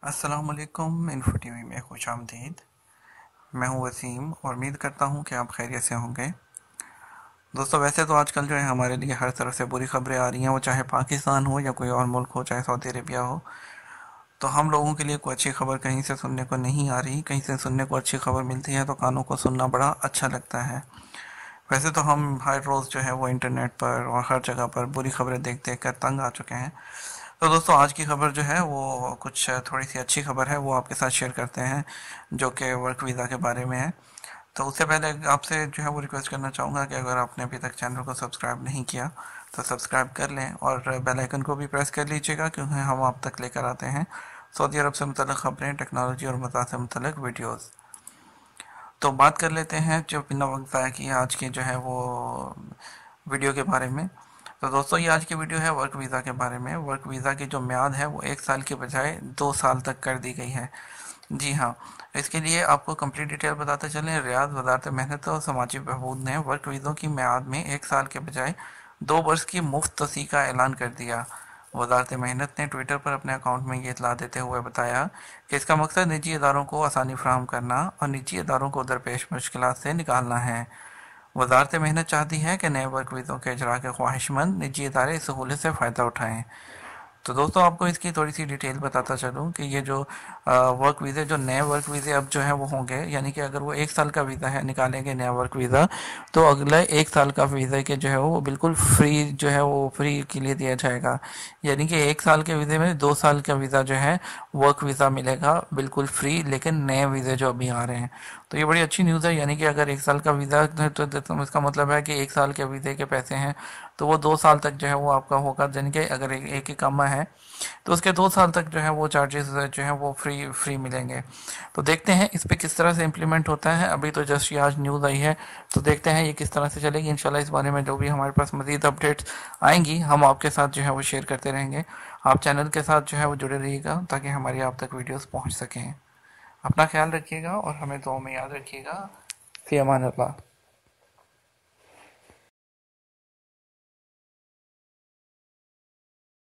अस्सलाम वालेकुम। Info TV में खुश आमदीद। मैं हूं वसीम और उम्मीद करता हूं कि आप खैरियत से होंगे। दोस्तों, वैसे तो आजकल जो है हमारे लिए हर तरफ से बुरी खबरें आ रही हैं, वो चाहे पाकिस्तान हो या कोई और मुल्क हो, चाहे सऊदी अरेबिया हो। तो हम लोगों के लिए कोई अच्छी खबर कहीं से सुनने को नहीं आ रही। कहीं से सुनने को अच्छी खबर मिलती है तो कानों को सुनना बड़ा अच्छा लगता है। वैसे तो हम हर रोज़ जो है वो इंटरनेट पर और हर जगह पर बुरी खबरें देख देख कर तंग आ चुके हैं। तो दोस्तों, आज की खबर जो है वो कुछ थोड़ी सी अच्छी खबर है, वो आपके साथ शेयर करते हैं, जो कि वर्क वीज़ा के बारे में है। तो उससे पहले आपसे जो है वो रिक्वेस्ट करना चाहूँगा कि अगर आपने अभी तक चैनल को सब्सक्राइब नहीं किया तो सब्सक्राइब कर लें और बेल आइकन को भी प्रेस कर लीजिएगा, क्योंकि हम आप तक लेकर आते हैं सऊदी अरब से मुतल्लिक़ खबरें, टेक्नोलॉजी और मज़ाद से मुतल्लिक़ वीडियोज़। तो बात कर लेते हैं जो बिना वक्त ज़ाया किए आज की जो है वो वीडियो के बारे में। तो दोस्तों, ये आज की वीडियो है वर्क वीज़ा के बारे में। वर्क वीज़ा की जो म्याद है वो 1 साल की बजाय 2 साल तक कर दी गई है। जी हाँ, इसके लिए आपको कंप्लीट डिटेल बताते चलें। रियाद वज़ारत मेहनत और समाजी बहबूद ने वर्क वीज़ों की म्याद में 1 साल के बजाय 2 वर्ष की मुफ्त तोसी का ऐलान कर दिया। वज़ारत मेहनत ने ट्विटर पर अपने अकाउंट में ये इतला देते हुए बताया कि इसका मकसद निजी इदारों को आसानी फराहम करना और निजी इदारों को दरपेश मुश्किलात से निकालना है। वज़ारत मेहनत चाहती है कि नए वर्क वीज़ों के इजरा के ख्वाहिशमंद निजी इदारे इस सहूलत से फ़ायदा उठाएँ। तो दोस्तों, आपको इसकी थोड़ी सी डिटेल बताता चलूँ कि ये जो वर्क वीज़े, जो नए वर्क वीज़े अब जो है वो होंगे, यानी कि अगर वो 1 साल का वीज़ा है, निकालेंगे नया वर्क वीज़ा, तो अगला 1 साल का वीज़ा के जो है वो बिल्कुल फ्री जो है वो फ्री के लिए दिया जाएगा। यानी कि 1 साल के वीज़े में 2 साल का वीज़ा जो है वर्क वीज़ा मिलेगा बिल्कुल फ्री, लेकिन नए वीज़े जो अभी आ रहे हैं। तो ये बड़ी अच्छी न्यूज़ है। यानी कि अगर 1 साल का वीज़ा है तो इसका मतलब है कि 1 साल के वीज़े के पैसे हैं तो वो 2 साल तक जो है वो आपका होगा। यानी कि अगर एक इकामा है तो उसके 2 साल तक जो है वो चार्जेस जो है वो फ्री मिलेंगे। तो देखते हैं इस पर किस तरह से इम्प्लीमेंट होता है। अभी तो जस्ट ये आज न्यूज़ आई है, तो देखते हैं ये किस तरह से चलेगी। इंशाल्लाह इस बारे में जो भी हमारे पास मज़ीद अपडेट्स आएंगी हम आपके साथ जो है वो शेयर करते रहेंगे। आप चैनल के साथ जो है वो जुड़े रहिएगा ताकि हमारी आप तक वीडियोज़ पहुँच सकें। अपना ख्याल रखिएगा और हमें दुआ में याद रखिएगा। फ़ी अमान अल्लाह।